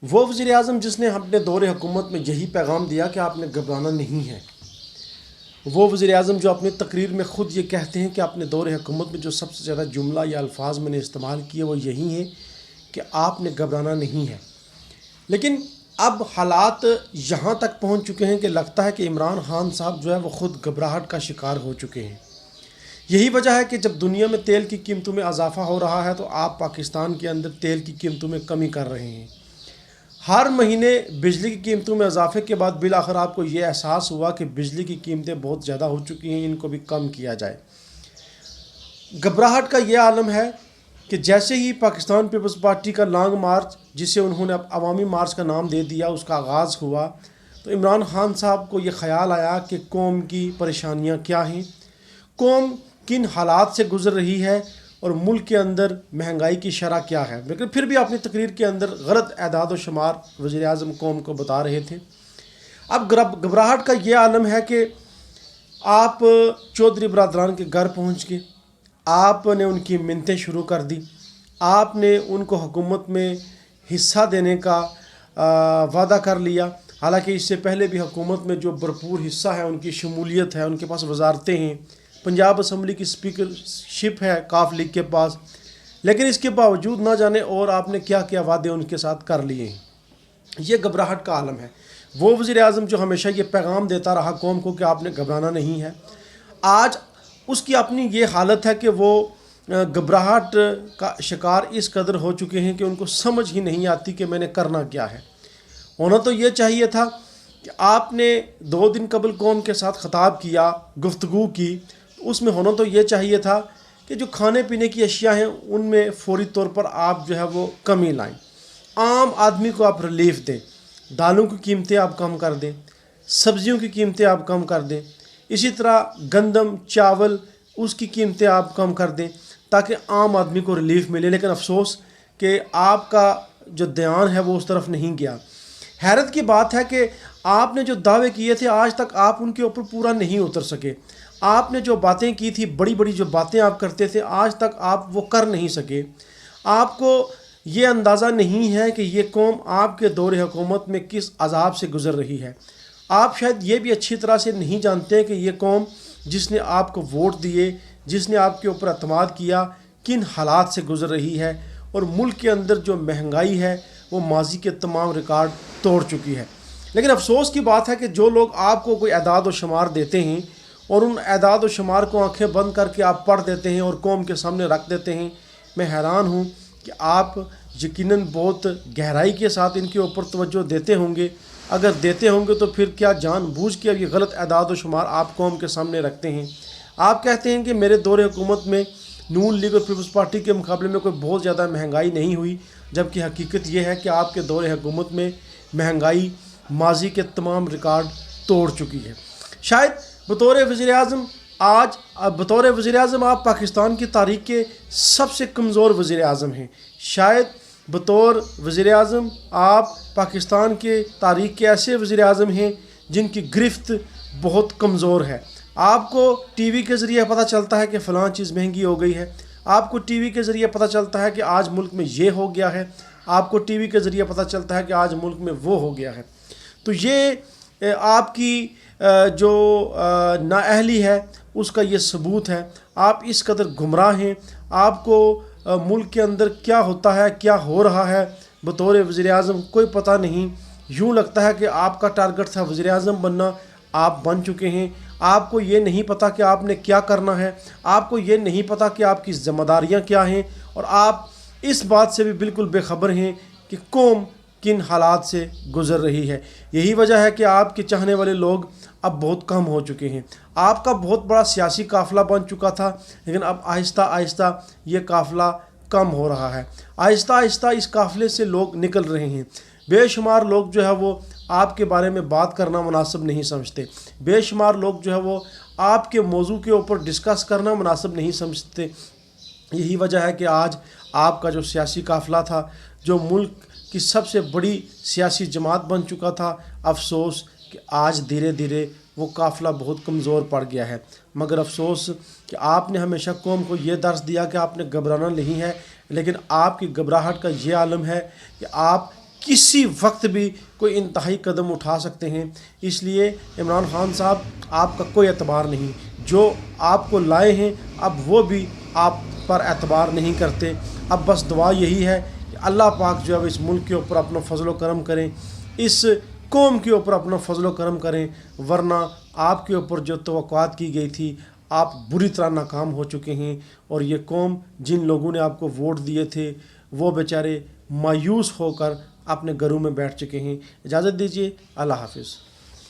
وہ وزیر اعظم جس نے اپنے دور حکومت میں یہی پیغام دیا کہ آپ نے گھبرانا نہیں ہے، وہ وزیر اعظم جو اپنی تقریر میں خود یہ کہتے ہیں کہ اپنے دور حکومت میں جو سب سے زیادہ جملہ یا الفاظ میں نے استعمال کیے وہ یہی ہیں کہ آپ نے گھبرانا نہیں ہے۔ لیکن اب حالات یہاں تک پہنچ چکے ہیں کہ لگتا ہے کہ عمران خان صاحب جو ہے وہ خود گھبراہٹ کا شکار ہو چکے ہیں۔ یہی وجہ ہے کہ جب دنیا میں تیل کی قیمتوں میں اضافہ ہو رہا ہے تو آپ پاکستان کے اندر تیل کی قیمتوں میں کمی کر رہے ہیں۔ ہر مہینے بجلی کی قیمتوں میں اضافے کے بعد بالآخر آپ کو یہ احساس ہوا کہ بجلی کی قیمتیں بہت زیادہ ہو چکی ہیں، ان کو بھی کم کیا جائے۔ گھبراہٹ کا یہ عالم ہے کہ جیسے ہی پاکستان پیپلز پارٹی کا لانگ مارچ، جسے انہوں نے اب عوامی مارچ کا نام دے دیا، اس کا آغاز ہوا تو عمران خان صاحب کو یہ خیال آیا کہ قوم کی پریشانیاں کیا ہیں، قوم کن حالات سے گزر رہی ہے اور ملک کے اندر مہنگائی کی شرح کیا ہے، لیکن پھر بھی اپنی تقریر کے اندر غلط اعداد و شمار وزیر اعظم قوم کو بتا رہے تھے۔ اب گھبراہٹ کا یہ عالم ہے کہ آپ چودھری برادران کے گھر پہنچ کے آپ نے ان کی منتیں شروع کر دی، آپ نے ان کو حکومت میں حصہ دینے کا وعدہ کر لیا، حالانکہ اس سے پہلے بھی حکومت میں جو بھرپور حصہ ہے، ان کی شمولیت ہے، ان کے پاس وزارتیں ہیں، پنجاب اسمبلی کی اسپیکر شپ ہے کاف لیگ کے پاس، لیکن اس کے باوجود نہ جانے اور آپ نے کیا کیا وعدے ان کے ساتھ کر لیے ہیں۔ یہ گھبراہٹ کا عالم ہے۔ وہ وزیر اعظم جو ہمیشہ یہ پیغام دیتا رہا قوم کو کہ آپ نے گھبرانا نہیں ہے، آج اس کی اپنی یہ حالت ہے کہ وہ گھبراہٹ کا شکار اس قدر ہو چکے ہیں کہ ان کو سمجھ ہی نہیں آتی کہ میں نے کرنا کیا ہے۔ ہونا تو یہ چاہیے تھا کہ آپ نے 2 دن قبل قوم کے ساتھ خطاب کیا، گفتگو کی، اس میں ہونا تو یہ چاہیے تھا کہ جو کھانے پینے کی اشیاء ہیں ان میں فوری طور پر آپ جو ہے وہ کمی لائیں، عام آدمی کو آپ ریلیف دیں، دالوں کی قیمتیں آپ کم کر دیں، سبزیوں کی قیمتیں آپ کم کر دیں، اسی طرح گندم چاول اس کی قیمتیں آپ کم کر دیں تاکہ عام آدمی کو ریلیف ملے۔ لیکن افسوس کہ آپ کا جو دھیان ہے وہ اس طرف نہیں گیا۔ حیرت کی بات ہے کہ آپ نے جو دعوے کیے تھے آج تک آپ ان کے اوپر پورا نہیں اتر سکے۔ آپ نے جو باتیں کی تھی، بڑی بڑی جو باتیں آپ کرتے تھے، آج تک آپ وہ کر نہیں سکے۔ آپ کو یہ اندازہ نہیں ہے کہ یہ قوم آپ کے دور حکومت میں کس عذاب سے گزر رہی ہے۔ آپ شاید یہ بھی اچھی طرح سے نہیں جانتے کہ یہ قوم جس نے آپ کو ووٹ دیے، جس نے آپ کے اوپر اعتماد کیا، کن حالات سے گزر رہی ہے، اور ملک کے اندر جو مہنگائی ہے وہ ماضی کے تمام ریکارڈ توڑ چکی ہے۔ لیکن افسوس کی بات ہے کہ جو لوگ آپ کو کوئی اعداد و شمار دیتے ہیں اور ان اعداد و شمار کو آنکھیں بند کر کے آپ پڑھ دیتے ہیں اور قوم کے سامنے رکھ دیتے ہیں، میں حیران ہوں کہ آپ یقیناً بہت گہرائی کے ساتھ ان کے اوپر توجہ دیتے ہوں گے۔ اگر دیتے ہوں گے تو پھر کیا جان بوجھ کے اب یہ غلط اعداد و شمار آپ قوم کے سامنے رکھتے ہیں؟ آپ کہتے ہیں کہ میرے دور حکومت میں نون لیگ اور پیپلز پارٹی کے مقابلے میں کوئی بہت زیادہ مہنگائی نہیں ہوئی، جبکہ حقیقت یہ ہے کہ آپ کے دور حکومت میں مہنگائی ماضی کے تمام ریکارڈ توڑ چکی ہے۔ شاید بطور وزیر اعظم آپ پاکستان کی تاریخ کے سب سے کمزور وزیر اعظم ہیں۔ شاید بطور وزیر اعظم آپ پاکستان کے تاریخ کے ایسے وزیر اعظم ہیں جن کی گرفت بہت کمزور ہے۔ آپ کو ٹی وی کے ذریعے پتہ چلتا ہے کہ فلاں چیز مہنگی ہو گئی ہے، آپ کو ٹی وی کے ذریعے پتہ چلتا ہے کہ آج ملک میں یہ ہو گیا ہے، آپ کو ٹی وی کے ذریعے پتہ چلتا ہے کہ آج ملک میں وہ ہو گیا ہے۔ تو یہ آپ کی جو نااہلی ہے اس کا یہ ثبوت ہے۔ آپ اس قدر گمراہ ہیں، آپ کو ملک کے اندر کیا ہوتا ہے، کیا ہو رہا ہے بطور وزیر اعظم کوئی پتہ نہیں۔ یوں لگتا ہے کہ آپ کا ٹارگٹ تھا وزیر اعظم بننا، آپ بن چکے ہیں۔ آپ کو یہ نہیں پتہ کہ آپ نے کیا کرنا ہے، آپ کو یہ نہیں پتہ کہ آپ کی ذمہ داریاں کیا ہیں، اور آپ اس بات سے بھی بالکل بے خبر ہیں کہ قوم کن حالات سے گزر رہی ہے۔ یہی وجہ ہے کہ آپ کے چاہنے والے لوگ اب بہت کم ہو چکے ہیں۔ آپ کا بہت بڑا سیاسی قافلہ بن چکا تھا، لیکن اب آہستہ آہستہ یہ قافلہ کم ہو رہا ہے۔ آہستہ آہستہ اس قافلے سے لوگ نکل رہے ہیں۔ بے شمار لوگ جو ہے وہ آپ کے بارے میں بات کرنا مناسب نہیں سمجھتے، بے شمار لوگ جو ہے وہ آپ کے موضوع کے اوپر ڈسکس کرنا مناسب نہیں سمجھتے۔ یہی وجہ ہے کہ آج آپ کا جو سیاسی قافلہ تھا، جو ملک کی سب سے بڑی سیاسی جماعت بن چکا تھا، افسوس کہ آج دھیرے دھیرے وہ قافلہ بہت کمزور پڑ گیا ہے۔ مگر افسوس کہ آپ نے ہمیشہ قوم کو یہ درس دیا کہ آپ نے گھبرانا نہیں ہے، لیکن آپ کی گھبراہٹ کا یہ عالم ہے کہ آپ کسی وقت بھی کوئی انتہائی قدم اٹھا سکتے ہیں. اس لیے عمران خان صاحب آپ کا کوئی اعتبار نہیں. جو آپ کو لائے ہیں اب وہ بھی آپ پر اعتبار نہیں کرتے. اب بس دعا یہی ہے کہ اللہ پاک جو ہے اس ملک کے اوپر اپنا فضل و کرم کریں، اس قوم کے اوپر اپنا فضل و کرم کریں، ورنہ آپ کے اوپر جو توقعات کی گئی تھی آپ بری طرح ناکام ہو چکے ہیں. اور یہ قوم جن لوگوں نے آپ کو ووٹ دیے تھے وہ بیچارے مایوس ہو کر اپنے گھروں میں بیٹھ چکے ہیں. اجازت دیجیے، اللہ حافظ.